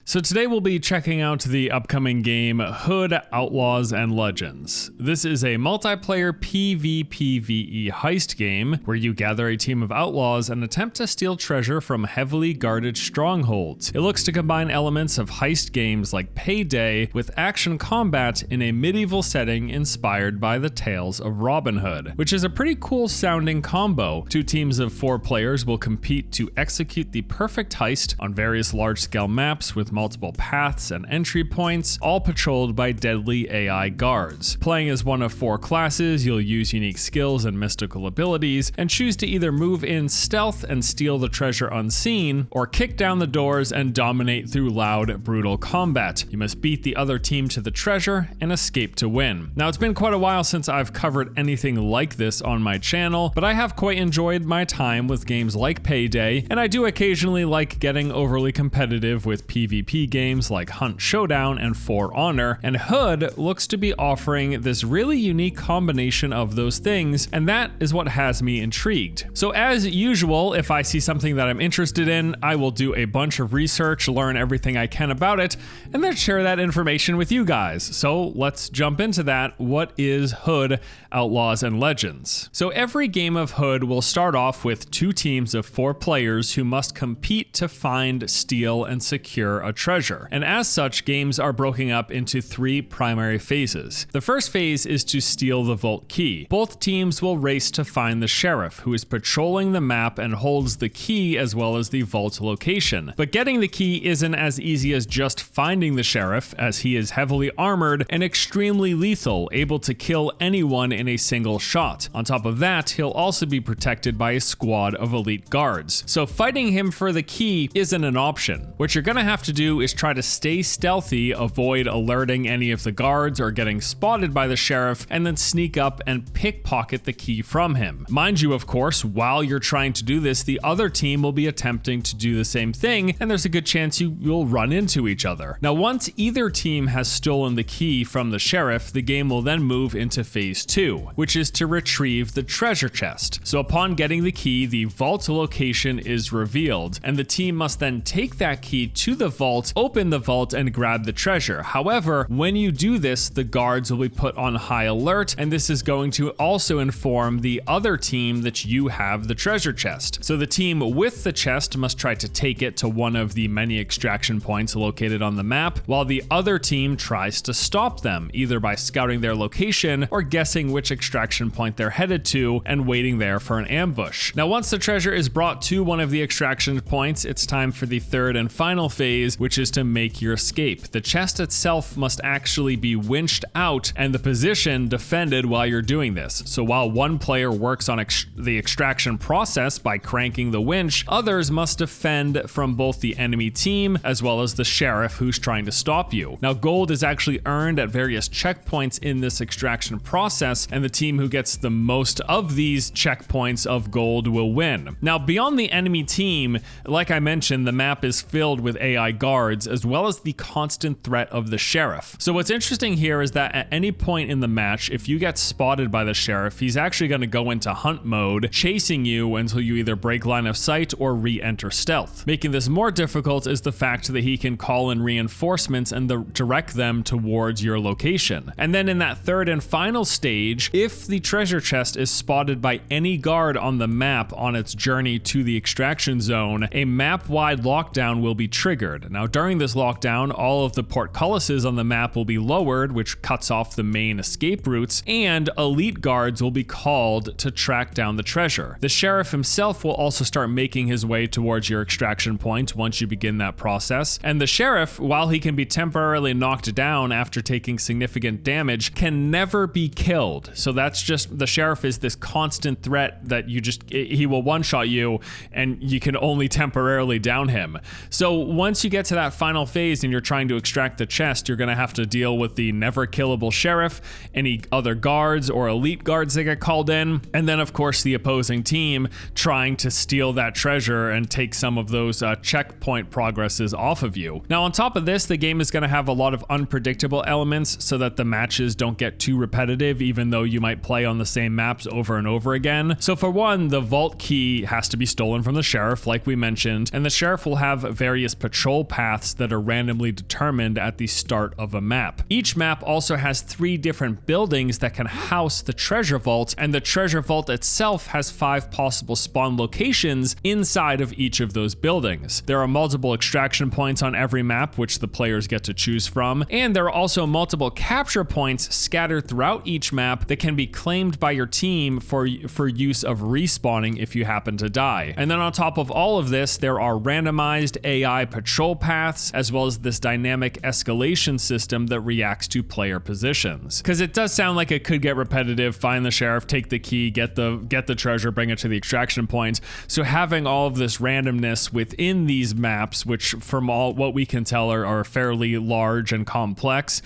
So today we'll be checking out the upcoming game Hood, Outlaws, and Legends. This is a multiplayer PvPvE heist game where you gather a team of outlaws and attempt to steal treasure from heavily guarded strongholds. It looks to combine elements of heist games like Payday with action combat in a medieval setting inspired by the tales of Robin Hood, which is a pretty cool sounding combo. Two teams of 4 players will compete to execute the perfect heist on various large-scale maps with multiple paths and entry points, all patrolled by deadly AI guards. Playing as one of 4 classes, you'll use unique skills and mystical abilities, and choose to either move in stealth and steal the treasure unseen, or kick down the doors and dominate through loud, brutal combat. You must beat the other team to the treasure and escape to win. Now, it's been quite a while since I've covered anything like this on my channel, but I have quite enjoyed my time with games like Payday, and I do occasionally like getting overly competitive with PvP games like Hunt Showdown and For Honor, and Hood looks to be offering this really unique combination of those things, and that is what has me intrigued. So as usual, if I see something that I'm interested in, I will do a bunch of research, learn everything I can about it, and then share that information with you guys. So let's jump into that. What is Hood, Outlaws, and Legends? So every game of Hood will start off with 2 teams of 4 players who must compete to find, steal, and secure a treasure. And as such, games are broken up into 3 primary phases. The first phase is to steal the vault key. Both teams will race to find the sheriff, who is patrolling the map and holds the key as well as the vault location. But getting the key isn't as easy as just finding the sheriff, as he is heavily armored and extremely lethal, able to kill anyone in a single shot. On top of that, he'll also be protected by a squad of elite guards. So fighting him for the key isn't an option. What you're gonna have to do is try to stay stealthy, avoid alerting any of the guards or getting spotted by the sheriff, and then sneak up and pickpocket the key from him. Mind you, of course, while you're trying to do this, the other team will be attempting to do the same thing, and there's a good chance you'll run into each other. Now, once either team has stolen the key from the sheriff, the game will then move into phase 2, which is to retrieve the treasure chest. So upon getting the key, the vault location is revealed, and the team must then take that key to the vault, open the vault, and grab the treasure. However, when you do this, the guards will be put on high alert, and this is going to also inform the other team that you have the treasure chest. So the team with the chest must try to take it to one of the many extraction points located on the map, while the other team tries to stop them, either by scouting their location or guessing which extraction point they're headed to and waiting there for an ambush. Now, once the treasure is brought to one of the extraction points, it's time for the third and final phase, which is to make your escape. The chest itself must actually be winched out and the position defended while you're doing this. So while one player works on the extraction process by cranking the winch, others must defend from both the enemy team as well as the sheriff who's trying to stop you. Now, gold is actually earned at various checkpoints in this extraction process, and the team who gets the most of these checkpoints of gold will win. Now, beyond the enemy team, like I mentioned, the map is filled with AI guards as well as the constant threat of the sheriff. So what's interesting here is that at any point in the match, if you get spotted by the sheriff, he's actually going to go into hunt mode, chasing you until you either break line of sight or re-enter stealth. Making this more difficult is the fact that he can call in reinforcements and direct them towards your location. And then in that third and final stage, if the treasure chest is spotted by any guard on the map on its journey to the extraction zone, a map-wide lockdown will be triggered. Now, during this lockdown, all of the portcullises on the map will be lowered, which cuts off the main escape routes, and elite guards will be called to track down the treasure. The sheriff himself will also start making his way towards your extraction point once you begin that process, and the sheriff, while he can be temporarily knocked down after taking significant damage, can never be killed. So that's just, the sheriff is this constant threat that he will one-shot you and you can only temporarily down him. So once you get to that final phase and you're trying to extract the chest, you're going to have to deal with the never killable sheriff, any other guards or elite guards that get called in, and then of course the opposing team trying to steal that treasure and take some of those checkpoint progresses off of you. Now, on top of this, the game is going to have a lot of unpredictable elements so that the matches don't get too repetitive, even though you might play on the same maps over and over again. So for one, the vault key has to be stolen from the sheriff, like we mentioned, and the sheriff will have various patrol paths that are randomly determined at the start of a map. Each map also has 3 different buildings that can house the treasure vault, and the treasure vault itself has 5 possible spawn locations inside of each of those buildings. There are multiple extraction points on every map, which the players get to choose from, and there are also multiple capture points scattered throughout each map that can be claimed by your team for use of respawning if you happen to die. And then on top of all of this, there are randomized AI patrol paths, as well as this dynamic escalation system that reacts to player positions. Because it does sound like it could get repetitive: find the sheriff, take the key, get the treasure, bring it to the extraction point. So having all of this randomness within these maps, which from all what we can tell are fairly large and complex,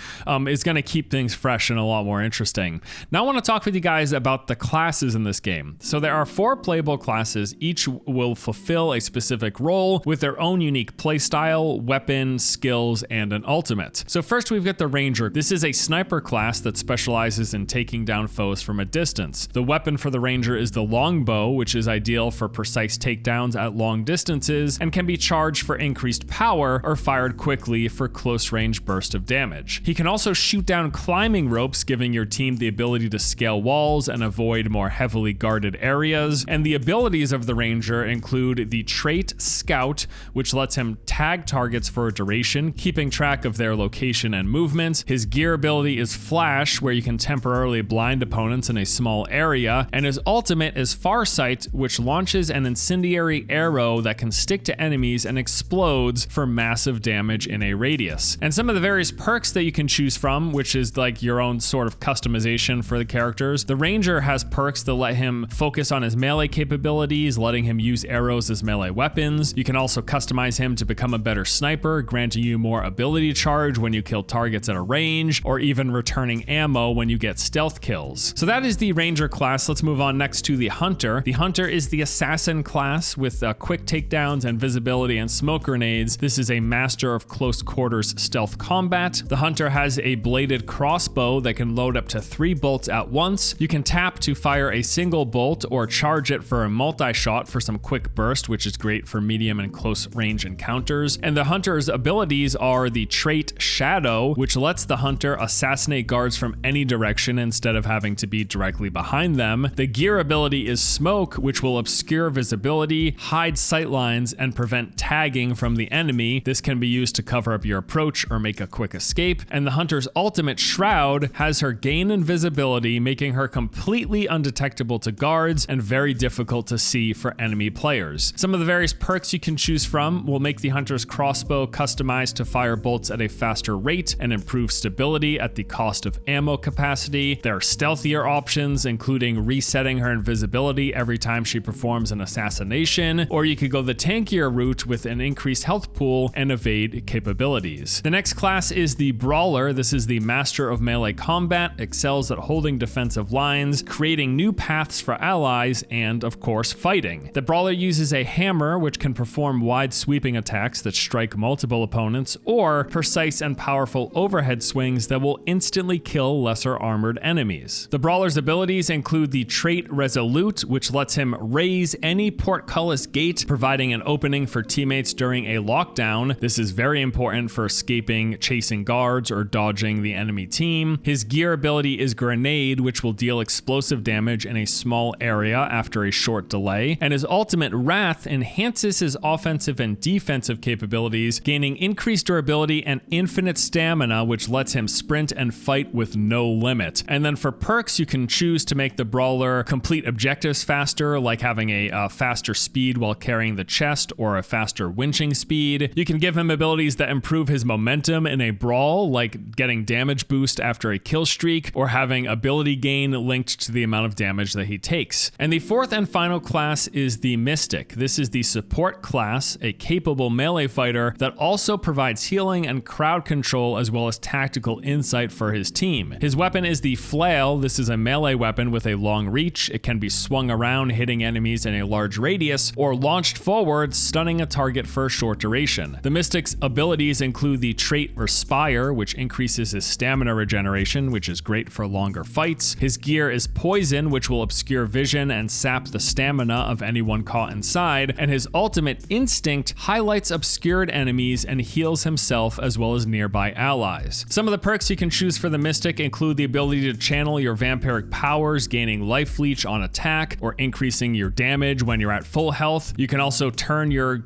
is going to keep things fresh and a lot more interesting. Now I want to talk with you guys about the classes in this game. So there are 4 playable classes. Each will fulfill a specific role with their own unique playstyle, weapon, skills, and an ultimate. So first we've got the Ranger. This is a sniper class that specializes in taking down foes from a distance. The weapon for the Ranger is the longbow, which is ideal for precise takedowns at long distances and can be charged for increased power or fired quickly for close range burst of damage. He can also shoot down climbing ropes, giving your team the ability to scale walls and avoid more heavily guarded areas. And the abilities of the Ranger include the trait Scout, which lets him tag targets for a duration, keeping track of their location and movement. His gear ability is Flash, where you can temporarily blind opponents in a small area. And his ultimate is Farsight, which launches an incendiary arrow that can stick to enemies and explodes for massive damage in a radius. And some of the various perks that you can choose from, which is like your own sort of customization for the characters. The Ranger has perks that let him focus on his melee capabilities, letting him use arrows as melee weapons. You can also customize him to become a better sniper, granting you more ability charge when you kill targets at a range, or even returning ammo when you get stealth kills. So that is the Ranger class. Let's move on next to the Hunter. The Hunter is the assassin class with quick takedowns, invisibility, and smoke grenades. This is a master of close quarters stealth combat. The Hunter has a bladed crossbow that can load up to 3 bolts at once. You can tap to fire a single bolt or charge it for a multi-shot for some quick burst, which is great for medium and close range encounters. And the Hunter's abilities are the trait Shadow, which lets the Hunter assassinate guards from any direction instead of having to be directly behind them. The gear ability is Smoke, which will obscure visibility, hide sightlines, and prevent tagging from the enemy. This can be used to cover up your approach or make a quick escape. And the Hunter's ultimate Shroud has her gain invisibility, making her completely undetectable to guards and very difficult to see for enemy players. Some of the various perks you can choose from will make the Hunter's crossbow customized to fire bolts at a faster rate and improve stability at the cost of ammo capacity. There are stealthier options, including resetting her invisibility every time she performs an assassination, or you could go the tankier route with an increased health pool and evade capabilities. The next class is the Brawler. This is the master of melee combat, excels at holding defensive lines, creating new paths for allies, and of course fighting. The Brawler uses a hammer, which can perform wide sweeping attacks that strike multiple opponents, or precise and powerful overhead swings that will instantly kill lesser armored enemies. The Brawler's abilities include the trait Resolute, which lets him raise any portcullis gate, providing an opening for teammates during a lockdown. This is very important for escaping, chasing guards, or dodging the enemy team. His gear ability is Grenade, which will deal explosive damage in a small area after a short delay. And his ultimate Wrath enhances his offensive and defensive capabilities, gaining increased durability and infinite stamina, which lets him sprint and fight with no limit. And then for perks, you can choose to make the Brawler complete objectives faster, like having a faster speed while carrying the chest or a faster winching speed. You can give him abilities that improve his momentum in a brawl, like getting damage boost after a kill streak, or having ability gain linked to the amount of damage that he takes. And the fourth and final class is the Mystic. This is the support class, a capable melee fighter that also provides healing and crowd control as well as tactical insight for his team. His weapon is the Flail. This is a melee weapon with a long reach. It can be swung around, hitting enemies in a large radius, or launched forward, stunning a target for a short duration. The Mystic's abilities include the trait Respire, which increases his stamina regeneration, which is great for longer fights. His gear is Poison, which will obscure vision and sap the stamina of anyone caught inside. And his ultimate Instinct highlights obscure cleared enemies and heals himself as well as nearby allies. Some of the perks you can choose for the Mystic include the ability to channel your vampiric powers, gaining life leech on attack or increasing your damage when you're at full health. You can also turn your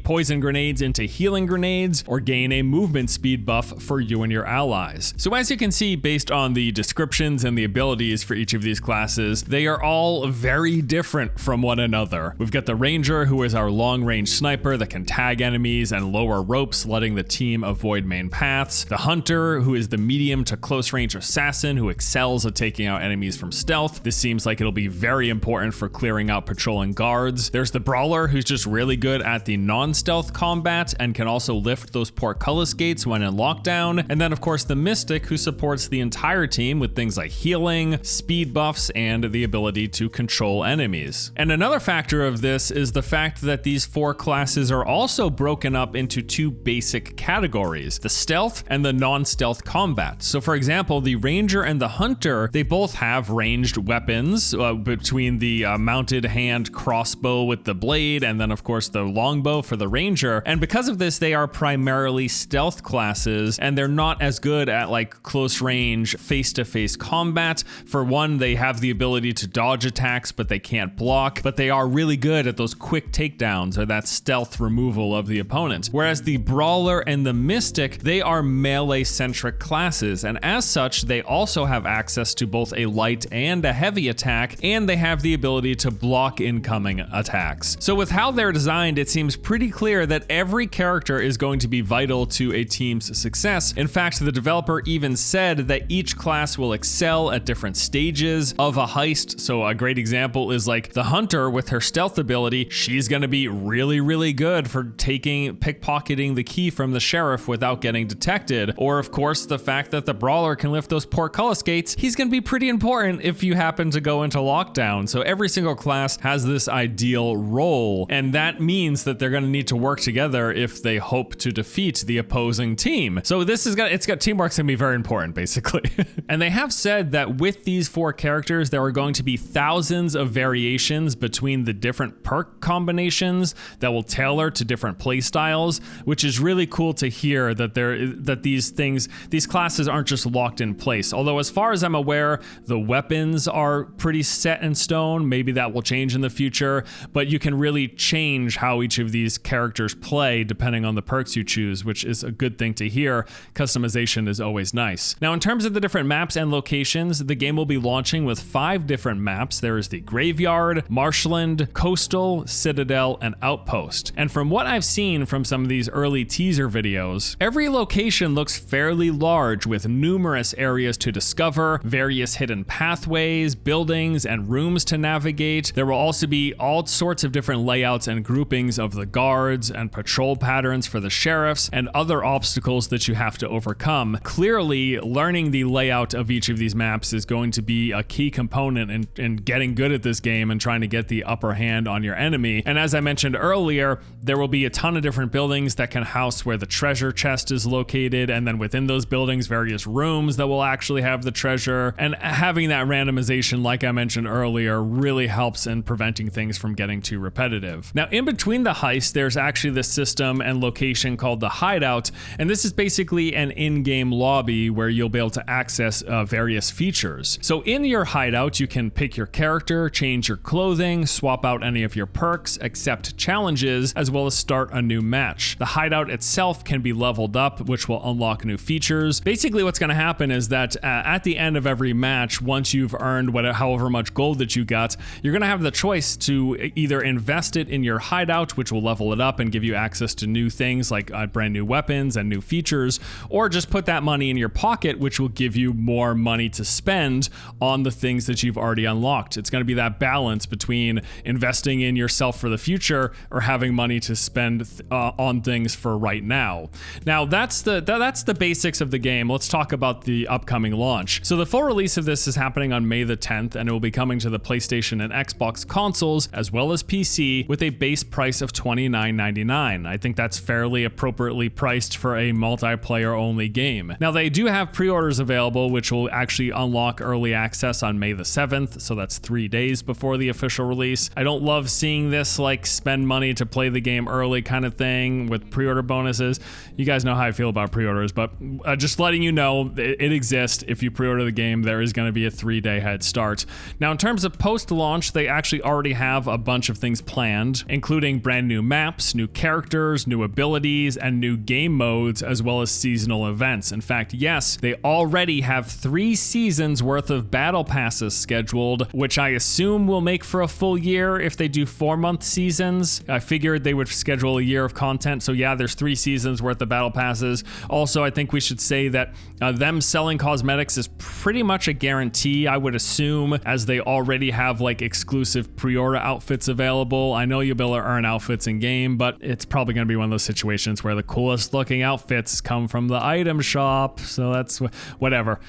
poison grenades into healing grenades or gain a movement speed buff for you and your allies. So as you can see, based on the descriptions and the abilities for each of these classes, they are all very different from one another. We've got the Ranger, who is our long-range sniper that can tag enemies and lower ropes, letting the team avoid main paths. The Hunter, who is the medium to close-range assassin who excels at taking out enemies from stealth. This seems like it'll be very important for clearing out patrolling guards. There's the Brawler, who's just really good at the non-stealth combat and can also lift those portcullis gates when in lockdown. And then of course the Mystic, who supports the entire team with things like healing, speed buffs, and the ability to control enemies. And another factor of this is the fact that these 4 classes are also broken up into 2 basic categories, the stealth and the non-stealth combat. So for example, the Ranger and the Hunter, they both have ranged weapons between the mounted hand crossbow with the blade and then of course the longbow for the Ranger. And because of this, they are primarily stealth classes and they're not as good at like close range face-to-face combat. For one, they have the ability to dodge attacks, but they can't block, but they are really good at those quick takedowns or that stealth removal of the opponent. Whereas the Brawler and the Mystic, they are melee-centric classes, and as such, they also have access to both a light and a heavy attack, and they have the ability to block incoming attacks. So with how they're designed, it seems pretty clear that every character is going to be vital to a team's success. In fact, the developer even said that each class will excel at different stages of a heist. So a great example is like the Hunter with her stealth ability. She's going to be really good for pickpocketing the key from the sheriff without getting detected. Or of course, the fact that the Brawler can lift those portcullis gates, he's going to be pretty important if you happen to go into lockdown. So every single class has this ideal role, and that means that they're going to need to work together if they hope to defeat the opposing team. So teamwork's going to be very important, basically. And they have said that with these 4 characters, there are going to be thousands of variations between the different perk combinations that will tailor to different play styles, which is really cool to hear that these classes aren't just locked in place. Although as far as I'm aware, the weapons are pretty set in stone. Maybe that will change in the future, but you can really change how each of these characters play depending on the perks you choose, which is a good thing to hear. Customization is always nice. Now, in terms of the different maps and locations, the game will be launching with 5 different maps. There is the Graveyard, Marshland, Coastal, Citadel, and Outpost. And from what I've seen from some of these early teaser videos, every location looks fairly large with numerous areas to discover, various hidden pathways, buildings, and rooms to navigate. There will also be all sorts of different layouts and groupings of the guards and patrol patterns for the sheriffs and other obstacles that you have to overcome. Clearly, learning the layout of each of these maps is going to be a key component in getting good at this game and trying to get the upper hand on your enemy. And as I mentioned earlier, there will be a ton of different buildings that can house where the treasure chest is located, and then within those buildings, various rooms that will actually have the treasure. And having that randomization, like I mentioned earlier, really helps in preventing things from getting too repetitive. Now, in between the heists, there's actually this system and location called the Hideout, and this is basically an in-game lobby where you'll be able to access various features. So in your Hideout, you can pick your character, change your clothing, swap out any of your perks, accept challenges, as well as start a new match. The Hideout itself can be leveled up, which will unlock new features. Basically, what's going to happen is that at the end of every match, once you've earned however much gold that you got, you're going to have the choice to either invest it in your Hideout, which will level it up and give you access to new things like brand new weapons and new features, or just put that money in your pocket, which will give you more money to spend on the things that you've already unlocked. It's going to be that balance between investing in yourself for the future or having money to spend on things for right now. Now, that's the basics of the game. Let's talk about the upcoming launch. So the full release of this is happening on May the 10th, and it will be coming to the PlayStation and Xbox consoles as well as PC with a base price of $29.99. I think that's fairly appropriately priced for a multiplayer only game. Now, they do have pre-orders available, which will actually unlock early access on May the 7th, so that's 3 days before the official release. I don't love seeing this like spend money to play the game early kind of thing. thing with pre-order bonuses. You guys know how I feel about pre-orders, but just letting you know it exists. If you pre-order the game, there is going to be a 3-day head start. Now, in terms of post-launch, they actually already have a bunch of things planned, including brand new maps, new characters, new abilities, and new game modes, as well as seasonal events. In fact, yes, they already have 3 seasons worth of battle passes scheduled, which I assume will make for a full year if they do 4-month seasons. I figured they would schedule a year of content, so yeah, there's 3 seasons worth of battle passes. Also, I think we should say that them selling cosmetics is pretty much a guarantee, I would assume, as they already have like exclusive pre-order outfits available. I know you'll be able to earn outfits in game, but it's probably going to be one of those situations where the coolest looking outfits come from the item shop, so that's whatever.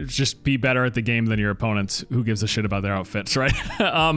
Just be better at the game than your opponents. Who gives a shit about their outfits, right?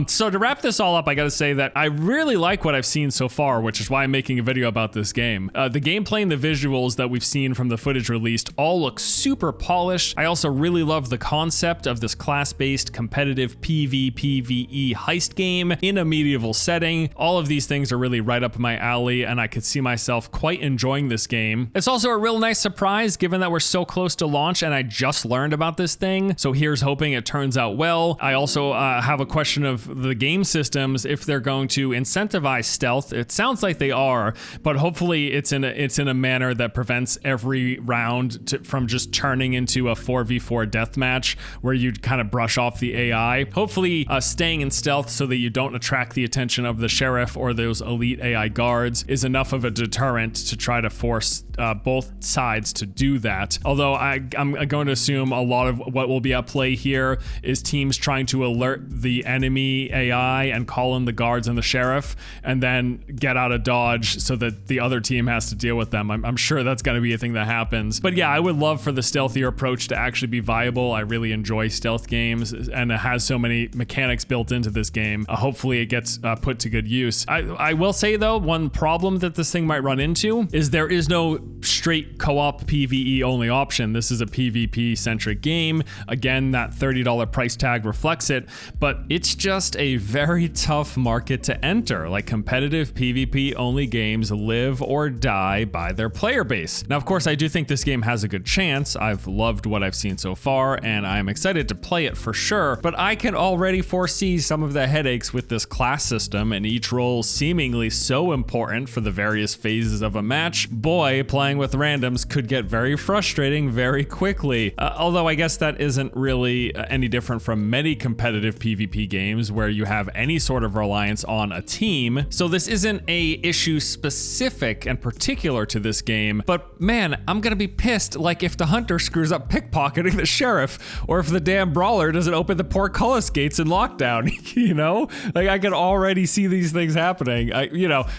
So to wrap this all up, I gotta say that I really like what I've seen so far, which is why I'm making a video about this game. The gameplay and the visuals that we've seen from the footage released all look super polished. I also really love the concept of this class-based competitive PvPvE heist game in a medieval setting. All of these things are really right up my alley, and I could see myself quite enjoying this game. It's also a real nice surprise given that we're so close to launch and I just learned about this thing, so here's hoping it turns out well. I also have a question of the game systems, if they're going to incentivize stealth. It sounds like they are, but hopefully it's in a manner that prevents every round from just turning into a 4v4 deathmatch where you kind of brush off the AI. Hopefully staying in stealth so that you don't attract the attention of the sheriff or those elite AI guards is enough of a deterrent to try to force both sides to do that. Although I'm going to assume a lot of what will be at play here is teams trying to alert the enemy AI and call in the guards and the sheriff, and then get out of dodge so that the other team has to deal with them. I'm sure that's going to be a thing that happens. But yeah, I would love for the stealthier approach to actually be viable. I really enjoy stealth games, and it has so many mechanics built into this game. Hopefully it gets put to good use. I will say though, one problem that this thing might run into is there is no straight co-op PvE only option. This is a PvP centric game. Again, that $30 price tag reflects it, but it's just a very tough market to enter. Like, competitive PvP only games live or die by their player base. Now, of course, I do think this game has a good chance. I've loved what I've seen so far, and I'm excited to play it for sure, but I can already foresee some of the headaches with this class system and each role seemingly so important for the various phases of a match. Boy, playing with randoms could get very frustrating very quickly. Although I guess that isn't really any different from many competitive PvP games where you have any sort of reliance on a team. So this isn't a issue specific and particular to this game, but man, I'm gonna be pissed like if the hunter screws up pickpocketing the sheriff, or if the damn brawler doesn't open the portcullis gates in lockdown, you know? Like, I can already see these things happening.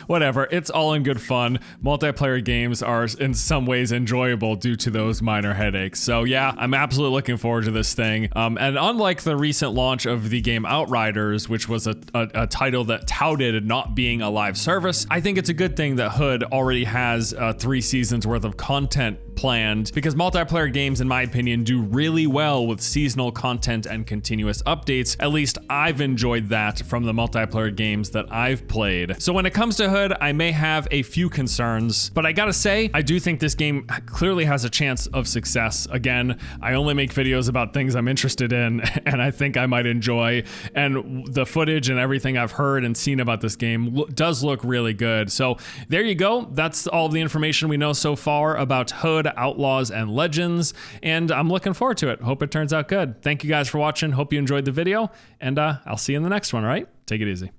Whatever, it's all in good fun. Multiplayer games are in some ways enjoyable due to those minor headaches. So yeah, I'm absolutely looking forward to this thing. And unlike the recent launch of the game Outriders, which was a title that touted not being a live service, I think it's a good thing that Hood already has 3 seasons worth of content planned, because multiplayer games, in my opinion, do really well with seasonal content and continuous updates. At least I've enjoyed that from the multiplayer games that I've played. So when it comes to Hood, I may have a few concerns, but I gotta say, I do think this game clearly has a chance of success. Again, I only make videos about things I'm interested in and I think I might enjoy, and the footage and everything I've heard and seen about this game does look really good. So there you go. That's all the information we know so far about Hood, Outlaws, and Legends, and I'm looking forward to it. Hope it turns out good. Thank you guys for watching. Hope you enjoyed the video, and I'll see you in the next one, all right? Take it easy.